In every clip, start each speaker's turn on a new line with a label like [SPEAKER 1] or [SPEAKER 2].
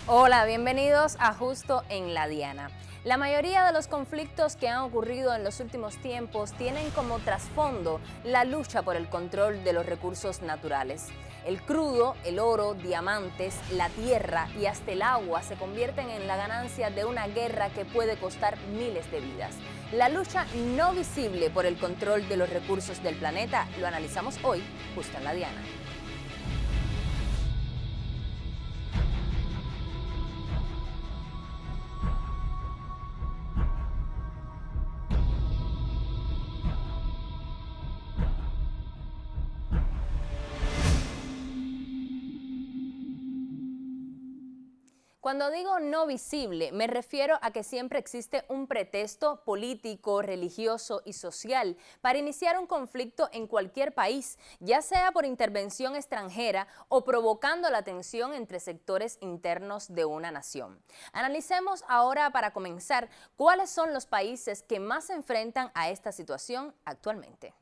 [SPEAKER 1] Hola, bienvenidos a Justo en la Diana. La mayoría de los conflictos que han ocurrido en los últimos tiempos tienen como trasfondo la lucha por el control de los recursos naturales. El crudo, el oro, diamantes, la tierra y hasta el agua se convierten en la ganancia de una guerra que puede costar miles de vidas. La lucha no visible por el control de los recursos del planeta lo analizamos hoy, Justo en la Diana. Cuando digo no visible, me refiero a que siempre existe un pretexto político, religioso y social para iniciar un conflicto en cualquier país, ya sea por intervención extranjera o provocando la tensión entre sectores internos de una nación. Analicemos ahora, para comenzar, cuáles son los países que más se enfrentan a esta situación actualmente.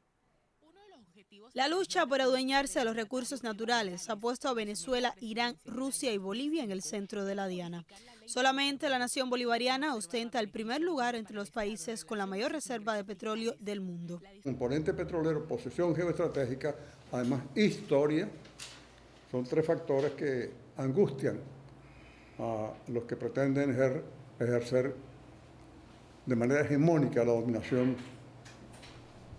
[SPEAKER 2] La lucha por adueñarse de los recursos naturales ha puesto a Venezuela, Irán, Rusia y Bolivia en el centro de la diana. Solamente la nación bolivariana ostenta el primer lugar entre los países con la mayor reserva de petróleo del mundo.
[SPEAKER 3] Componente petrolero, posición geoestratégica, además historia, son tres factores que angustian a los que pretenden ejercer de manera hegemónica la dominación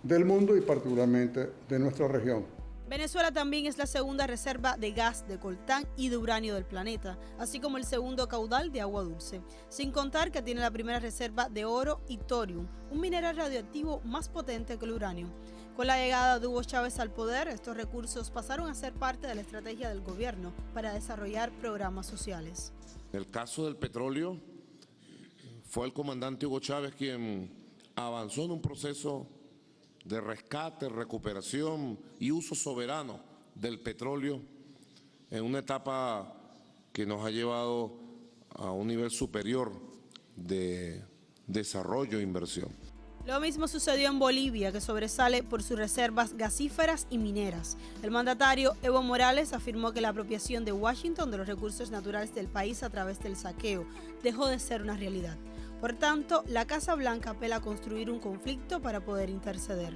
[SPEAKER 3] del mundo y particularmente de nuestra región.
[SPEAKER 2] Venezuela también es la segunda reserva de gas, de coltán y de uranio del planeta, así como el segundo caudal de agua dulce, sin contar que tiene la primera reserva de oro y torium, un mineral radioactivo más potente que el uranio. Con la llegada de Hugo Chávez al poder, estos recursos pasaron a ser parte de la estrategia del gobierno para desarrollar programas sociales.
[SPEAKER 4] En el caso del petróleo, fue el comandante Hugo Chávez quien avanzó en un proceso de rescate, recuperación y uso soberano del petróleo en una etapa que nos ha llevado a un nivel superior de desarrollo e inversión.
[SPEAKER 2] Lo mismo sucedió en Bolivia, que sobresale por sus reservas gasíferas y mineras. El mandatario Evo Morales afirmó que la apropiación de Washington de los recursos naturales del país a través del saqueo dejó de ser una realidad. Por tanto, la Casa Blanca apela a construir un conflicto para poder interceder.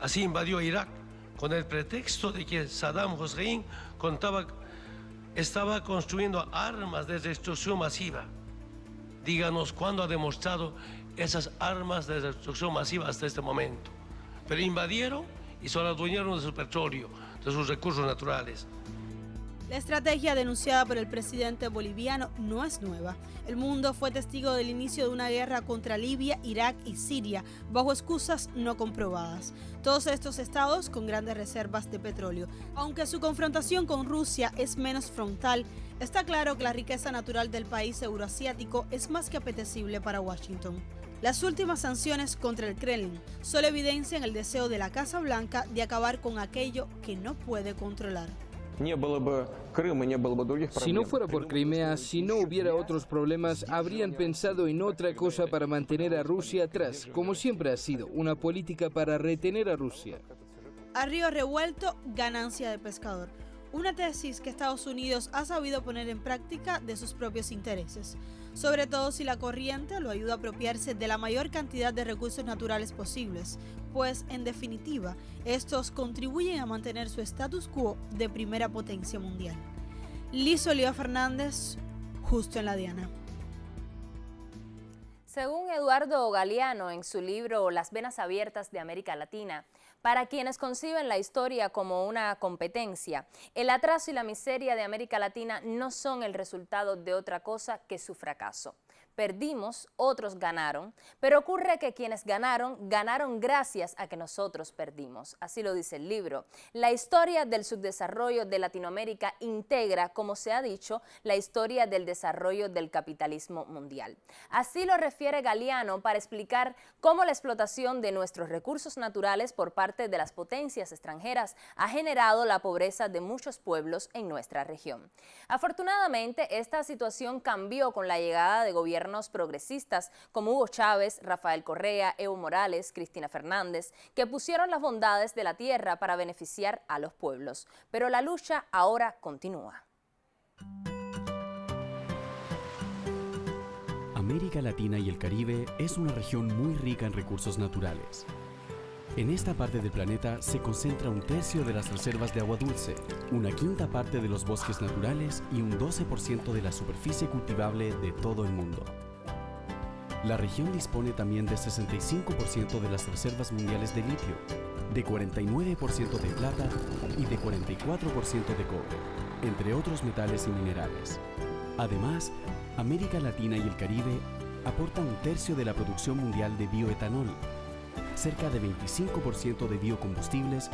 [SPEAKER 5] Así invadió Irak con el pretexto de que Saddam Hussein estaba construyendo armas de destrucción masiva. Díganos cuándo ha demostrado esas armas de destrucción masiva hasta este momento. Pero invadieron y se adueñaron de su petróleo, de sus recursos naturales.
[SPEAKER 2] La estrategia denunciada por el presidente boliviano no es nueva. El mundo fue testigo del inicio de una guerra contra Libia, Irak y Siria, bajo excusas no comprobadas. Todos estos estados con grandes reservas de petróleo. Aunque su confrontación con Rusia es menos frontal, está claro que la riqueza natural del país euroasiático es más que apetecible para Washington. Las últimas sanciones contra el Kremlin solo evidencian el deseo de la Casa Blanca de acabar con aquello que no puede controlar.
[SPEAKER 6] Si no fuera por Crimea, si no hubiera otros problemas, habrían pensado en otra cosa para mantener a Rusia atrás, como siempre ha sido, una política para retener a Rusia.
[SPEAKER 2] A río revuelto, ganancia de pescador. Una tesis que Estados Unidos ha sabido poner en práctica de sus propios intereses, sobre todo si la corriente lo ayuda a apropiarse de la mayor cantidad de recursos naturales posibles, pues, en definitiva, estos contribuyen a mantener su status quo de primera potencia mundial. Liz Oliva Fernández, Justo en la Diana.
[SPEAKER 1] Según Eduardo Galeano en su libro Las venas abiertas de América Latina, para quienes conciben la historia como una competencia, el atraso y la miseria de América Latina no son el resultado de otra cosa que su fracaso. Perdimos, otros ganaron, pero ocurre que quienes ganaron, ganaron gracias a que nosotros perdimos. Así lo dice el libro. La historia del subdesarrollo de Latinoamérica integra, como se ha dicho, la historia del desarrollo del capitalismo mundial. Así lo refiere Galeano para explicar cómo la explotación de nuestros recursos naturales por parte de las potencias extranjeras ha generado la pobreza de muchos pueblos en nuestra región. Afortunadamente, esta situación cambió con la llegada de gobiernos progresistas como Hugo Chávez, Rafael Correa, Evo Morales, Cristina Fernández, que pusieron las bondades de la tierra para beneficiar a los pueblos. Pero la lucha ahora continúa.
[SPEAKER 7] América Latina y el Caribe es una región muy rica en recursos naturales. En esta parte del planeta se concentra 1/3 de las reservas de agua dulce, 1/5 parte de los bosques naturales y un 12% de la superficie cultivable de todo el mundo. La región dispone también de 65% de las reservas mundiales de litio, de 49% de plata y de 44% de cobre, entre otros metales y minerales. Además, América Latina y el Caribe aportan 1/3 de la producción mundial de bioetanol, cerca de 25% de biocombustibles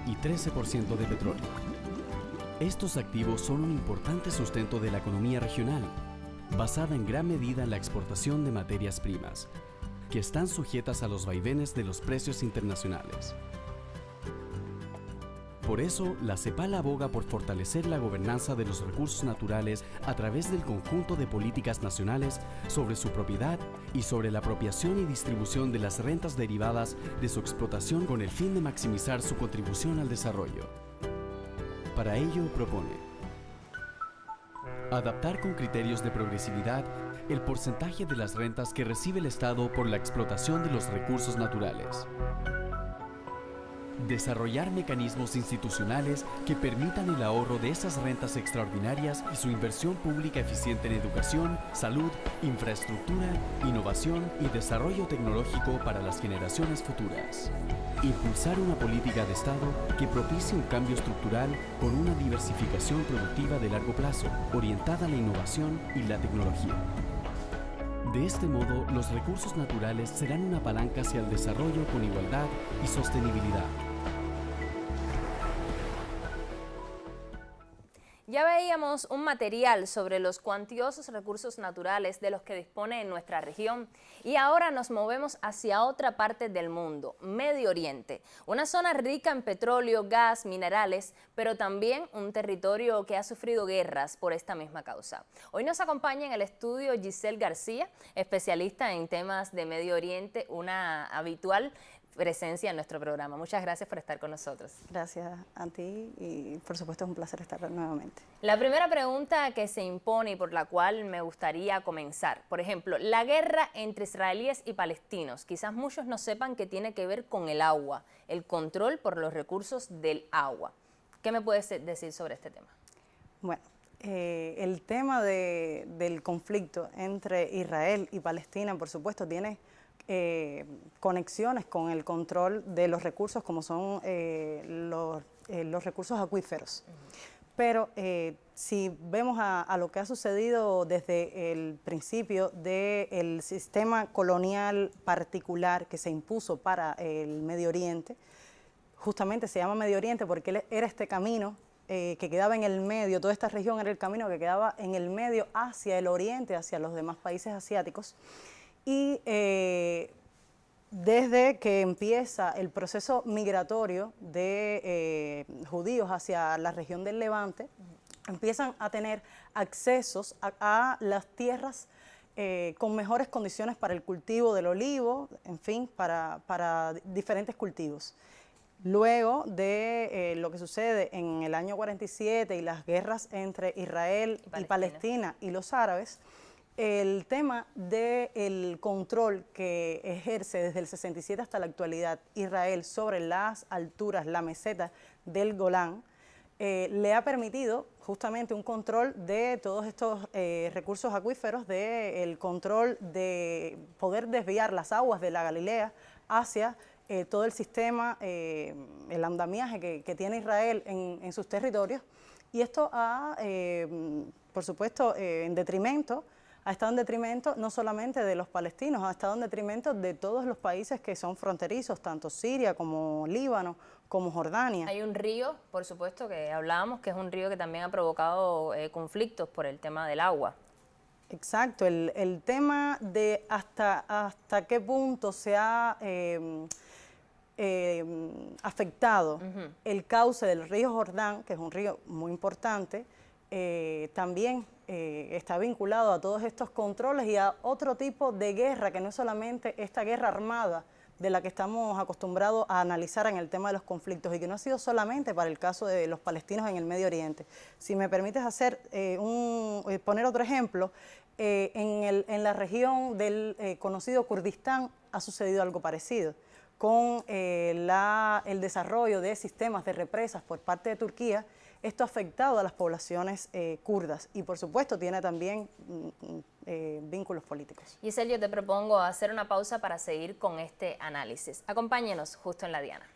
[SPEAKER 7] y 13% de petróleo. Estos activos son un importante sustento de la economía regional, basada en gran medida en la exportación de materias primas, que están sujetas a los vaivenes de los precios internacionales. Por eso, la CEPAL aboga por fortalecer la gobernanza de los recursos naturales a través del conjunto de políticas nacionales sobre su propiedad y sobre la apropiación y distribución de las rentas derivadas de su explotación con el fin de maximizar su contribución al desarrollo. Para ello propone adaptar con criterios de progresividad el porcentaje de las rentas que recibe el Estado por la explotación de los recursos naturales. Desarrollar mecanismos institucionales que permitan el ahorro de esas rentas extraordinarias y su inversión pública eficiente en educación, salud, infraestructura, innovación y desarrollo tecnológico para las generaciones futuras. Impulsar una política de Estado que propicie un cambio estructural con una diversificación productiva de largo plazo, orientada a la innovación y la tecnología. De este modo, los recursos naturales serán una palanca hacia el desarrollo con igualdad y sostenibilidad.
[SPEAKER 1] Ya veíamos un material sobre los cuantiosos recursos naturales de los que dispone nuestra región y ahora nos movemos hacia otra parte del mundo, Medio Oriente, una zona rica en petróleo, gas, minerales, pero también un territorio que ha sufrido guerras por esta misma causa. Hoy nos acompaña en el estudio Giselle García, especialista en temas de Medio Oriente, una habitual presencia en nuestro programa. Muchas gracias por estar con nosotros.
[SPEAKER 8] Gracias a ti y por supuesto es un placer estar nuevamente.
[SPEAKER 1] La primera pregunta que se impone y por la cual me gustaría comenzar, por ejemplo, la guerra entre israelíes y palestinos. Quizás muchos no sepan que tiene que ver con el agua, el control por los recursos del agua. ¿Qué me puedes decir sobre este tema?
[SPEAKER 8] Bueno, el tema del conflicto entre Israel y Palestina, por supuesto, tiene conexiones con el control de los recursos como son los recursos acuíferos. Pero si vemos a lo que ha sucedido desde el principio del sistema colonial particular que se impuso para el Medio Oriente, justamente se llama Medio Oriente porque era este camino que quedaba en el medio, toda esta región era el camino que quedaba en el medio hacia el oriente, hacia los demás países asiáticos. Y desde que empieza el proceso migratorio de judíos hacia la región del Levante, empiezan a tener accesos a las tierras con mejores condiciones para el cultivo del olivo, en fin, para diferentes cultivos. Luego de lo que sucede en el año 47 y las guerras entre Israel y Palestina y los árabes, el tema del control que ejerce desde el 67 hasta la actualidad Israel sobre las alturas, la meseta del Golán, le ha permitido justamente un control de todos estos recursos acuíferos, el control de poder desviar las aguas de la Galilea hacia todo el sistema, el andamiaje que tiene Israel en sus territorios. Y esto ha, por supuesto, ha estado en detrimento no solamente de los palestinos, ha estado en detrimento de todos los países que son fronterizos, tanto Siria como Líbano, como Jordania.
[SPEAKER 1] Hay un río, por supuesto, que hablábamos, que es un río que también ha provocado conflictos por el tema del agua.
[SPEAKER 8] Exacto, el tema de hasta qué punto se ha afectado el cauce del río Jordán, que es un río muy importante, también está vinculado a todos estos controles y a otro tipo de guerra, que no es solamente esta guerra armada de la que estamos acostumbrados a analizar en el tema de los conflictos y que no ha sido solamente para el caso de los palestinos en el Medio Oriente. Si me permites poner otro ejemplo, en la región del conocido Kurdistán ha sucedido algo parecido, con el desarrollo de sistemas de represas por parte de Turquía. Esto ha afectado a las poblaciones kurdas y, por supuesto, tiene también vínculos políticos.
[SPEAKER 1] Giselle, yo te propongo hacer una pausa para seguir con este análisis. Acompáñenos justo en la diana.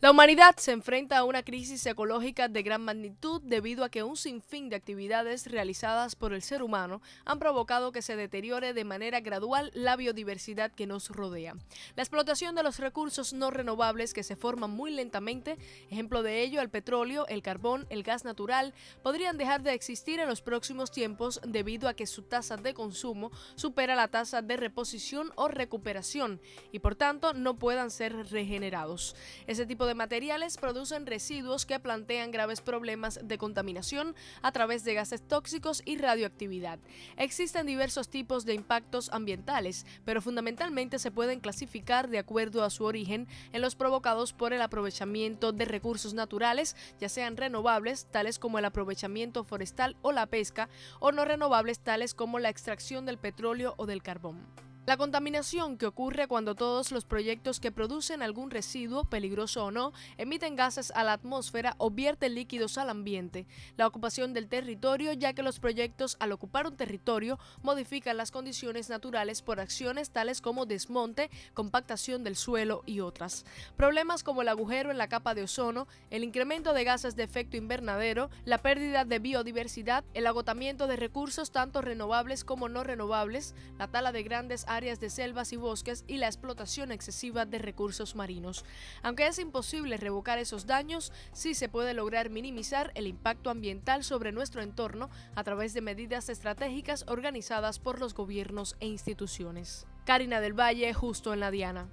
[SPEAKER 9] La humanidad se enfrenta a una crisis ecológica de gran magnitud debido a que un sinfín de actividades realizadas por el ser humano han provocado que se deteriore de manera gradual la biodiversidad que nos rodea. La explotación de los recursos no renovables que se forman muy lentamente, ejemplo de ello el petróleo, el carbón, el gas natural, podrían dejar de existir en los próximos tiempos debido a que su tasa de consumo supera la tasa de reposición o recuperación y por tanto no puedan ser regenerados. Ese tipo de materiales producen residuos que plantean graves problemas de contaminación a través de gases tóxicos y radioactividad. Existen diversos tipos de impactos ambientales, pero fundamentalmente se pueden clasificar de acuerdo a su origen en los provocados por el aprovechamiento de recursos naturales, ya sean renovables, tales como el aprovechamiento forestal o la pesca, o no renovables, tales como la extracción del petróleo o del carbón. La contaminación que ocurre cuando todos los proyectos que producen algún residuo, peligroso o no, emiten gases a la atmósfera o vierten líquidos al ambiente. La ocupación del territorio, ya que los proyectos al ocupar un territorio modifican las condiciones naturales por acciones tales como desmonte, compactación del suelo y otras. Problemas como el agujero en la capa de ozono, el incremento de gases de efecto invernadero, la pérdida de biodiversidad, el agotamiento de recursos tanto renovables como no renovables, la tala de grandes áreas de selvas y bosques y la explotación excesiva de recursos marinos. Aunque es imposible revocar esos daños, sí se puede lograr minimizar el impacto ambiental sobre nuestro entorno a través de medidas estratégicas organizadas por los gobiernos e instituciones. Karina del Valle, justo en la diana.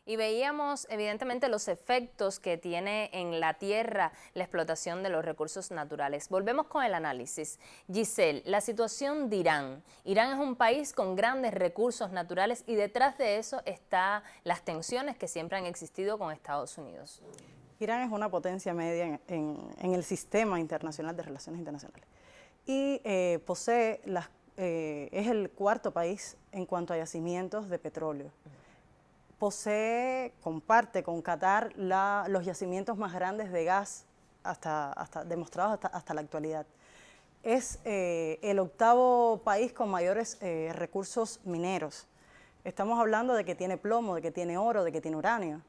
[SPEAKER 1] Y veíamos evidentemente los efectos que tiene en la tierra la explotación de los recursos naturales. Volvemos con el análisis. Giselle, la situación de Irán. Irán es un país con grandes recursos naturales y detrás de eso están las tensiones que siempre han existido con Estados Unidos.
[SPEAKER 8] Irán es una potencia media en el sistema internacional de relaciones internacionales y es el cuarto país en cuanto a yacimientos de petróleo. Comparte con Qatar los yacimientos más grandes de gas demostrados hasta la actualidad. Es el octavo país con mayores recursos mineros. Estamos hablando de que tiene plomo, de que tiene oro, de que tiene uranio.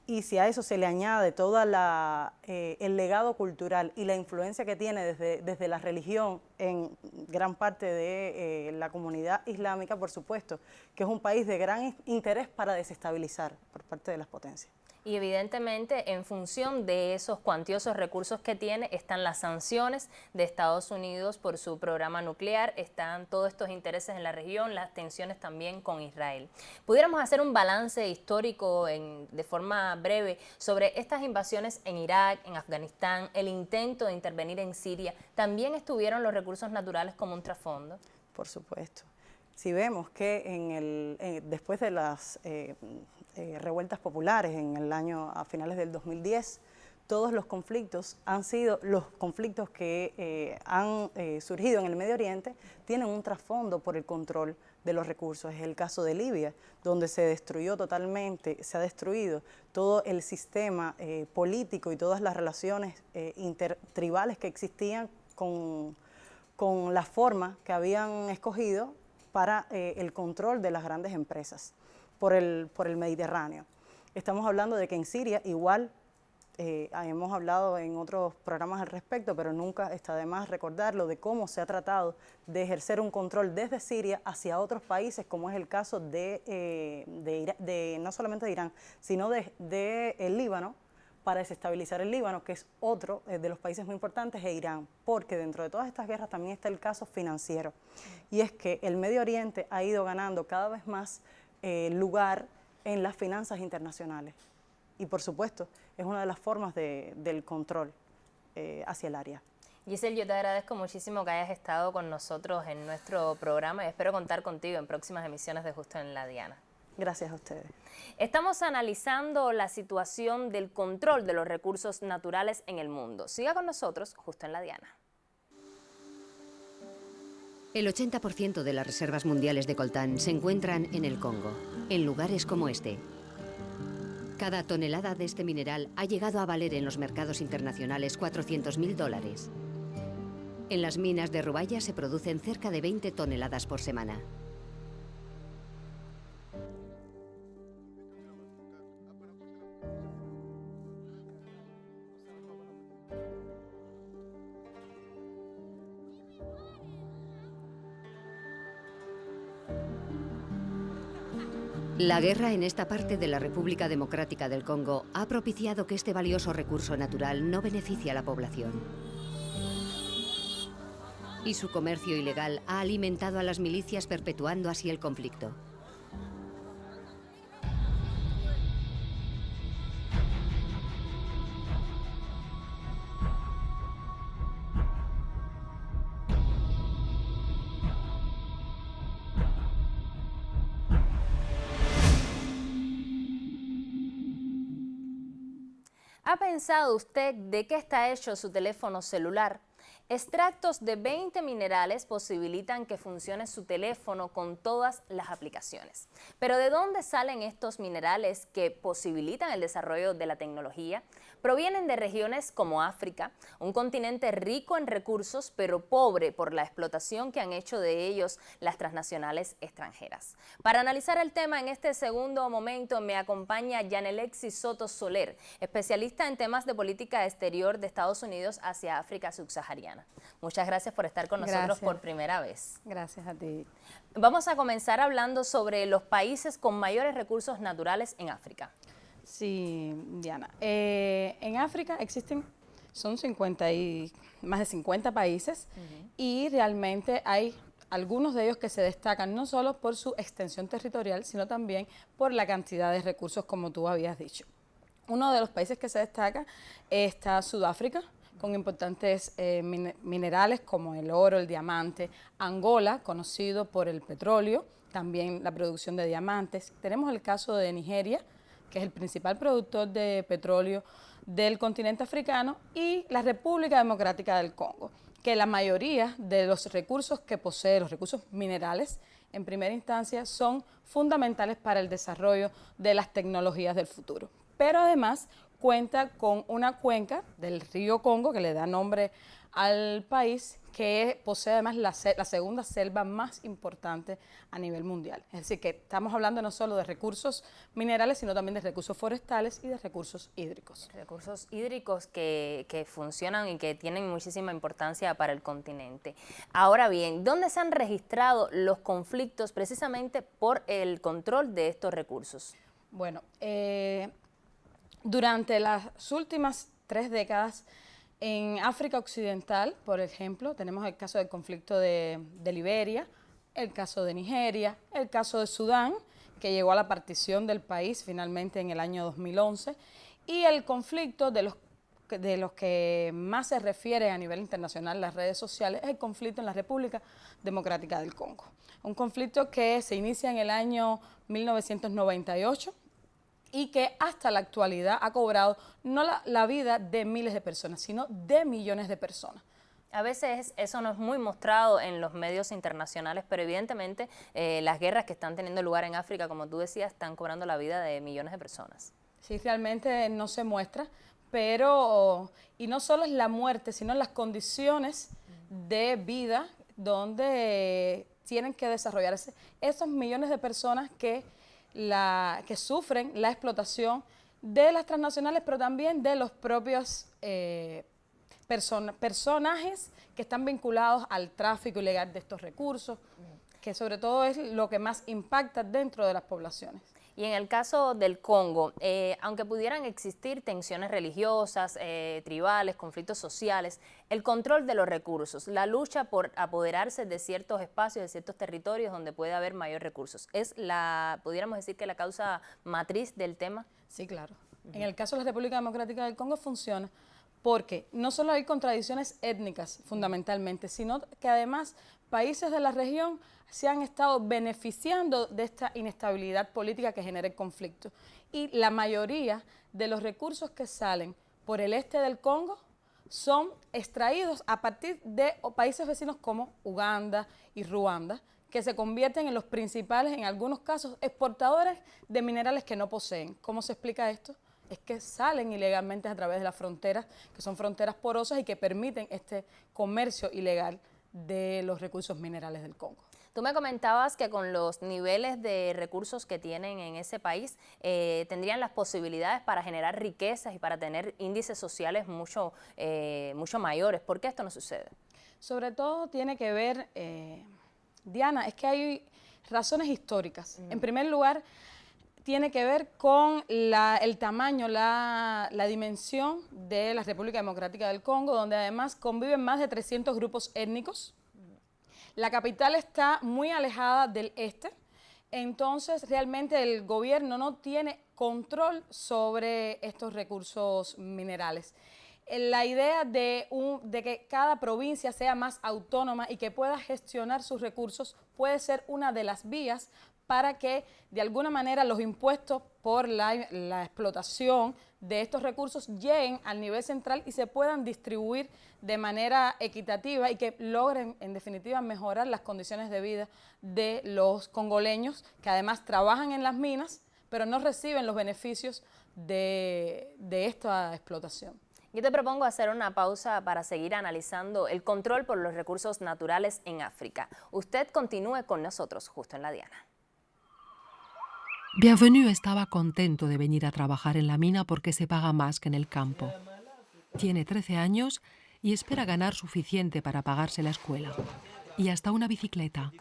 [SPEAKER 8] Y si a eso se le añade todo el legado cultural y la influencia que tiene desde la religión en gran parte de la comunidad islámica, por supuesto, que es un país de gran interés para desestabilizar por parte de las potencias.
[SPEAKER 1] Y evidentemente en función de esos cuantiosos recursos que tiene están las sanciones de Estados Unidos por su programa nuclear, están todos estos intereses en la región, las tensiones también con Israel. ¿Pudiéramos hacer un balance histórico de forma breve sobre estas invasiones en Irak, en Afganistán, el intento de intervenir en Siria? ¿También estuvieron los recursos naturales como un trasfondo?
[SPEAKER 8] Por supuesto. Si vemos que después de las revueltas populares a finales del 2010, todos los conflictos han sido, los conflictos que han surgido en el Medio Oriente tienen un trasfondo por el control de los recursos. Es el caso de Libia, donde se ha destruido todo el sistema político y todas las relaciones intertribales que existían con la forma que habían escogido para el control de las grandes empresas por el Mediterráneo. Estamos hablando de que en Siria igual, hemos hablado en otros programas al respecto, pero nunca está de más recordarlo, de cómo se ha tratado de ejercer un control desde Siria hacia otros países, como es el caso no solamente de Irán, sino de el Líbano, para desestabilizar el Líbano, que es otro de los países muy importantes, e Irán, porque dentro de todas estas guerras también está el caso financiero. Y es que el Medio Oriente ha ido ganando cada vez más lugar en las finanzas internacionales. Y por supuesto, es una de las formas del control hacia el área.
[SPEAKER 1] Giselle, yo te agradezco muchísimo que hayas estado con nosotros en nuestro programa y espero contar contigo en próximas emisiones de Justo en la Diana.
[SPEAKER 8] Gracias a ustedes.
[SPEAKER 1] Estamos analizando la situación del control de los recursos naturales en el mundo. Siga con nosotros, Justo en la Diana.
[SPEAKER 10] El 80% de las reservas mundiales de coltán se encuentran en el Congo, en lugares como este. Cada tonelada de este mineral ha llegado a valer en los mercados internacionales $400.000. En las minas de Rubaya se producen cerca de 20 toneladas por semana. La guerra en esta parte de la República Democrática del Congo ha propiciado que este valioso recurso natural no beneficie a la población. Y su comercio ilegal ha alimentado a las milicias, perpetuando así el conflicto.
[SPEAKER 1] ¿Ha pensado usted de qué está hecho su teléfono celular? Extractos de 20 minerales posibilitan que funcione su teléfono con todas las aplicaciones. Pero ¿de dónde salen estos minerales que posibilitan el desarrollo de la tecnología? Provienen de regiones como África, un continente rico en recursos pero pobre por la explotación que han hecho de ellos las transnacionales extranjeras. Para analizar el tema en este segundo momento me acompaña Yanelexis Soto Soler, especialista en temas de política exterior de Estados Unidos hacia África subsahariana. Muchas gracias por estar con nosotros por primera vez.
[SPEAKER 8] Gracias a ti.
[SPEAKER 1] Vamos a comenzar hablando sobre los países con mayores recursos naturales en África.
[SPEAKER 11] Sí, Diana. En África son más de 50 países y realmente hay algunos de ellos que se destacan no solo por su extensión territorial, sino también por la cantidad de recursos, como tú habías dicho. Uno de los países que se destaca está Sudáfrica, con importantes minerales como el oro, el diamante. Angola, conocido por el petróleo, también la producción de diamantes. Tenemos el caso de Nigeria, que es el principal productor de petróleo del continente africano, y la República Democrática del Congo, que la mayoría de los recursos que posee, los recursos minerales, en primera instancia, son fundamentales para el desarrollo de las tecnologías del futuro. Pero además cuenta con una cuenca del río Congo, que le da nombre al país, que posee además la segunda selva más importante a nivel mundial. Es decir, que estamos hablando no solo de recursos minerales, sino también de recursos forestales y de recursos hídricos.
[SPEAKER 1] Recursos hídricos que funcionan y que tienen muchísima importancia para el continente. Ahora bien, ¿dónde se han registrado los conflictos precisamente por el control de estos recursos?
[SPEAKER 11] Bueno, durante las últimas 3 décadas, en África Occidental, por ejemplo, tenemos el caso del conflicto de Liberia, el caso de Nigeria, el caso de Sudán, que llegó a la partición del país finalmente en el año 2011, y el conflicto de los que más se refiere a nivel internacional las redes sociales es el conflicto en la República Democrática del Congo. Un conflicto que se inicia en el año 1998, y que hasta la actualidad ha cobrado no la vida de miles de personas, sino de millones de personas.
[SPEAKER 1] A veces eso no es muy mostrado en los medios internacionales, pero evidentemente las guerras que están teniendo lugar en África, como tú decías, están cobrando la vida de millones de personas.
[SPEAKER 11] Sí, realmente no se muestra, pero, y no solo es la muerte, sino las condiciones de vida donde tienen que desarrollarse esos millones de personas que sufren la explotación de las transnacionales, pero también de los propios personajes que están vinculados al tráfico ilegal de estos recursos, que sobre todo es lo que más impacta dentro de las poblaciones.
[SPEAKER 1] Y en el caso del Congo, aunque pudieran existir tensiones religiosas, tribales, conflictos sociales, el control de los recursos, la lucha por apoderarse de ciertos espacios, de ciertos territorios donde puede haber mayor recursos, ¿es pudiéramos decir que la causa matriz del tema?
[SPEAKER 11] Sí, claro. En el caso de la República Democrática del Congo funciona porque no solo hay contradicciones étnicas fundamentalmente, sino que además países de la región se han estado beneficiando de esta inestabilidad política que genera el conflicto. Y la mayoría de los recursos que salen por el este del Congo son extraídos a partir de países vecinos como Uganda y Ruanda, que se convierten en los principales, en algunos casos, exportadores de minerales que no poseen. ¿Cómo se explica esto? Es que salen ilegalmente a través de las fronteras, que son fronteras porosas y que permiten este comercio ilegal de los recursos minerales del Congo.
[SPEAKER 1] Tú me comentabas que con los niveles de recursos que tienen en ese país, tendrían las posibilidades para generar riquezas y para tener índices sociales mucho mayores. ¿Por qué esto no sucede?
[SPEAKER 11] Sobre todo tiene que ver, Diana, es que hay razones históricas. En primer lugar, tiene que ver con el tamaño, la dimensión de la República Democrática del Congo, donde además conviven más de 300 grupos étnicos. La capital está muy alejada del este, entonces realmente el gobierno no tiene control sobre estos recursos minerales. La idea de que cada provincia sea más autónoma y que pueda gestionar sus recursos puede ser una de las vías para que de alguna manera los impuestos por la explotación de estos recursos lleguen al nivel central y se puedan distribuir de manera equitativa y que logren en definitiva mejorar las condiciones de vida de los congoleños que además trabajan en las minas pero no reciben los beneficios de esta explotación.
[SPEAKER 1] Yo te propongo hacer una pausa para seguir analizando el control por los recursos naturales en África. Usted continúe con nosotros justo en La Diana.
[SPEAKER 12] Bienvenu estaba contento de venir a trabajar en la mina porque se paga más que en el campo. Tiene 13 años y espera ganar suficiente para pagarse la escuela y hasta una bicicleta.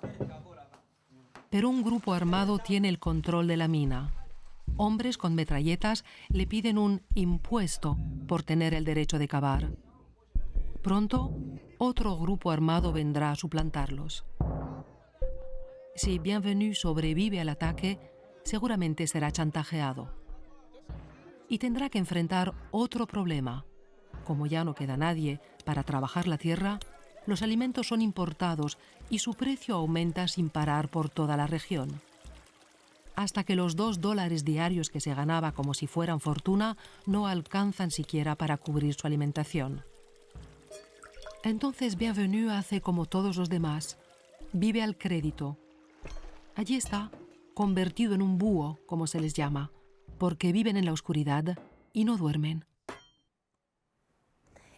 [SPEAKER 12] Pero un grupo armado tiene el control de la mina. Hombres con metralletas le piden un impuesto por tener el derecho de cavar. Pronto, otro grupo armado vendrá a suplantarlos. Si Bienvenu sobrevive al ataque, seguramente será chantajeado. Y tendrá que enfrentar otro problema. Como ya no queda nadie para trabajar la tierra, los alimentos son importados y su precio aumenta sin parar por toda la región. Hasta que los $2 diarios que se ganaba como si fueran fortuna no alcanzan siquiera para cubrir su alimentación. Entonces Bienvenu hace como todos los demás, vive al crédito. Allí está, convertido en un búho, como se les llama, porque viven en la oscuridad y no duermen.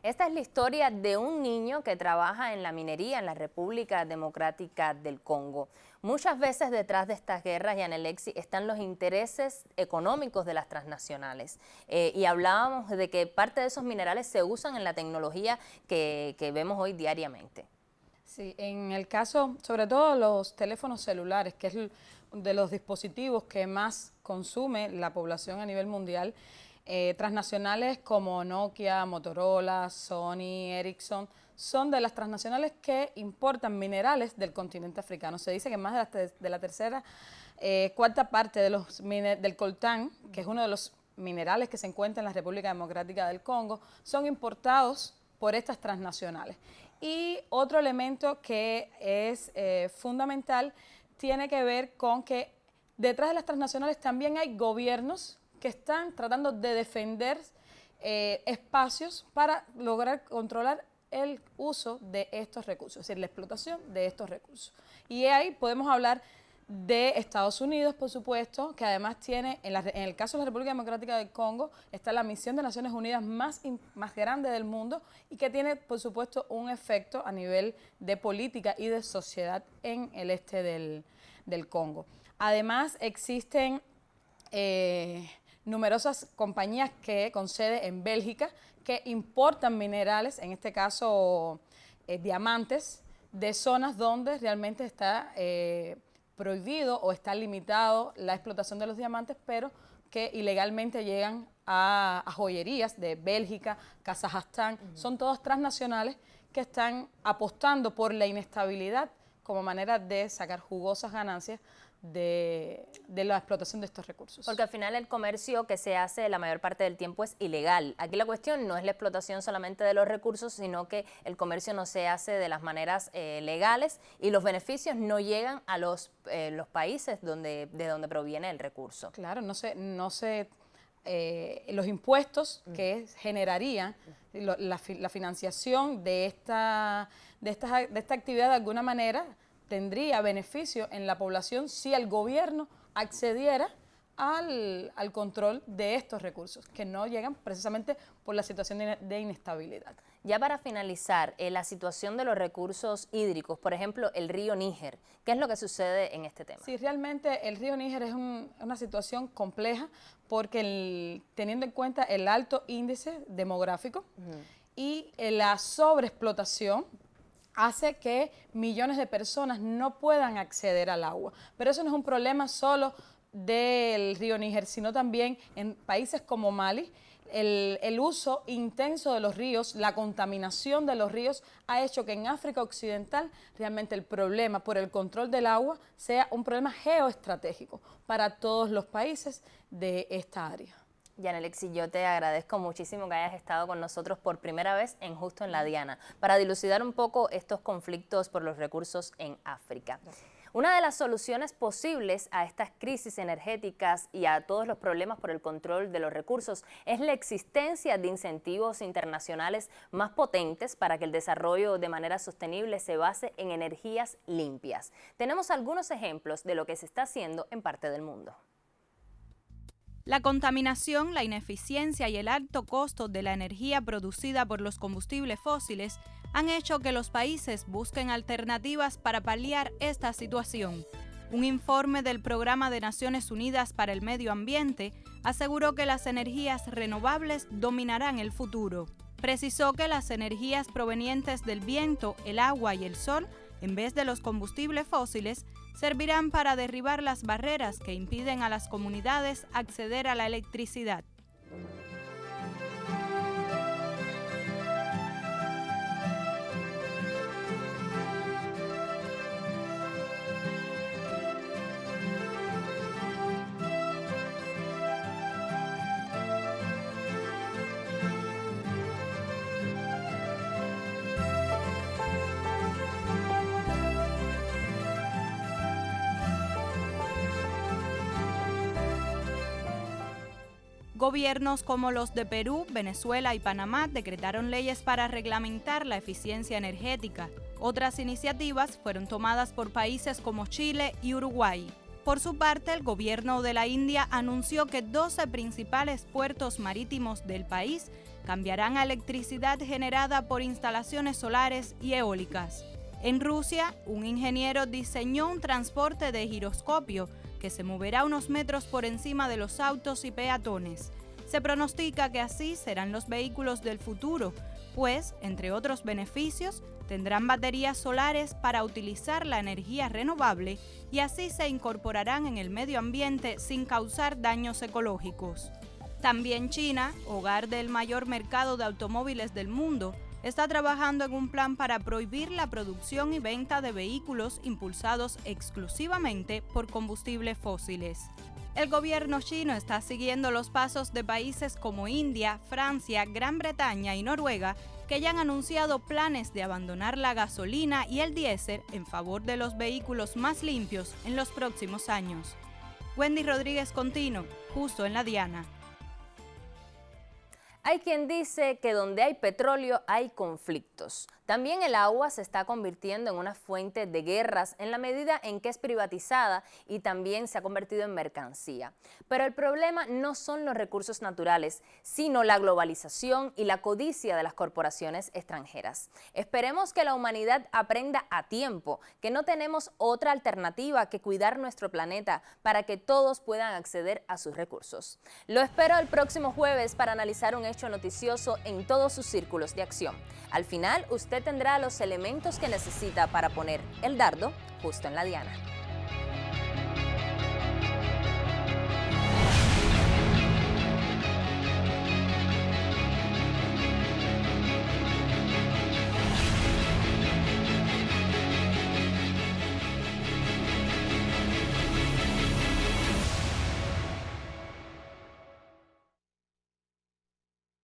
[SPEAKER 1] Esta es la historia de un niño que trabaja en la minería en la República Democrática del Congo. Muchas veces detrás de estas guerras, Yanelexi, están los intereses económicos de las transnacionales. Y hablábamos de que parte de esos minerales se usan en la tecnología que vemos hoy diariamente.
[SPEAKER 11] Sí, en el caso, sobre todo los teléfonos celulares, que es de los dispositivos que más consume la población a nivel mundial, transnacionales como Nokia, Motorola, Sony, Ericsson, son de las transnacionales que importan minerales del continente africano. Se dice que más de la tercera, cuarta parte de del coltán, que es uno de los minerales que se encuentra en la República Democrática del Congo, son importados por estas transnacionales. Y otro elemento que es fundamental tiene que ver con que detrás de las transnacionales también hay gobiernos que están tratando de defender espacios para lograr controlar el uso de estos recursos, es decir, la explotación de estos recursos. Y ahí podemos hablar de Estados Unidos, por supuesto, que además tiene, en el caso de la República Democrática del Congo, está la misión de Naciones Unidas más grande del mundo y que tiene, por supuesto, un efecto a nivel de política y de sociedad en el este del Congo. Además, existen numerosas compañías con sede en Bélgica que importan minerales, en este caso diamantes, de zonas donde realmente está prohibido o está limitado la explotación de los diamantes, pero que ilegalmente llegan a joyerías de Bélgica, Kazajstán. Son todas transnacionales que están apostando por la inestabilidad como manera de sacar jugosas ganancias de la explotación de estos recursos.
[SPEAKER 1] Porque al final el comercio que se hace la mayor parte del tiempo es ilegal. Aquí la cuestión no es la explotación solamente de los recursos, sino que el comercio no se hace de las maneras legales y los beneficios no llegan a los países de donde proviene el recurso.
[SPEAKER 11] Claro, los impuestos que generarían la financiación de esta actividad de alguna manera tendría beneficio en la población si el gobierno accediera al control de estos recursos, que no llegan precisamente por la situación de inestabilidad.
[SPEAKER 1] Ya para finalizar, la situación de los recursos hídricos, por ejemplo, el río Níger, ¿qué es lo que sucede en este tema?
[SPEAKER 11] Sí, realmente el río Níger es una situación compleja porque teniendo en cuenta el alto índice demográfico y la sobreexplotación, hace que millones de personas no puedan acceder al agua. Pero eso no es un problema solo del río Níger, sino también en países como Mali. El uso intenso de los ríos, la contaminación de los ríos ha hecho que en África Occidental realmente el problema por el control del agua sea un problema geoestratégico para todos los países de esta área.
[SPEAKER 1] Yanelixi, yo te agradezco muchísimo que hayas estado con nosotros por primera vez en Justo en la Diana, para dilucidar un poco estos conflictos por los recursos en África. Una de las soluciones posibles a estas crisis energéticas y a todos los problemas por el control de los recursos es la existencia de incentivos internacionales más potentes para que el desarrollo de manera sostenible se base en energías limpias. Tenemos algunos ejemplos de lo que se está haciendo en parte del mundo.
[SPEAKER 13] La contaminación, la ineficiencia y el alto costo de la energía producida por los combustibles fósiles han hecho que los países busquen alternativas para paliar esta situación. Un informe del Programa de Naciones Unidas para el Medio Ambiente aseguró que las energías renovables dominarán el futuro. Precisó que las energías provenientes del viento, el agua y el sol, en vez de los combustibles fósiles, servirán para derribar las barreras que impiden a las comunidades acceder a la electricidad. Gobiernos como los de Perú, Venezuela y Panamá decretaron leyes para reglamentar la eficiencia energética. Otras iniciativas fueron tomadas por países como Chile y Uruguay. Por su parte, el gobierno de la India anunció que 12 principales puertos marítimos del país cambiarán a electricidad generada por instalaciones solares y eólicas. En Rusia, un ingeniero diseñó un transporte de giroscopio que se moverá unos metros por encima de los autos y peatones. Se pronostica que así serán los vehículos del futuro, pues, entre otros beneficios, tendrán baterías solares para utilizar la energía renovable y así se incorporarán en el medio ambiente sin causar daños ecológicos. También China, hogar del mayor mercado de automóviles del mundo, está trabajando en un plan para prohibir la producción y venta de vehículos impulsados exclusivamente por combustibles fósiles. El gobierno chino está siguiendo los pasos de países como India, Francia, Gran Bretaña y Noruega, que ya han anunciado planes de abandonar la gasolina y el diésel en favor de los vehículos más limpios en los próximos años. Wendy Rodríguez Contino, Justo en la Diana.
[SPEAKER 1] Hay quien dice que donde hay petróleo hay conflictos. También el agua se está convirtiendo en una fuente de guerras en la medida en que es privatizada y también se ha convertido en mercancía. Pero el problema no son los recursos naturales, sino la globalización y la codicia de las corporaciones extranjeras. Esperemos que la humanidad aprenda a tiempo que no tenemos otra alternativa que cuidar nuestro planeta para que todos puedan acceder a sus recursos. Lo espero el próximo jueves para analizar un hecho noticioso en todos sus círculos de acción. Al final, usted tendrá los elementos que necesita para poner el dardo justo en la diana.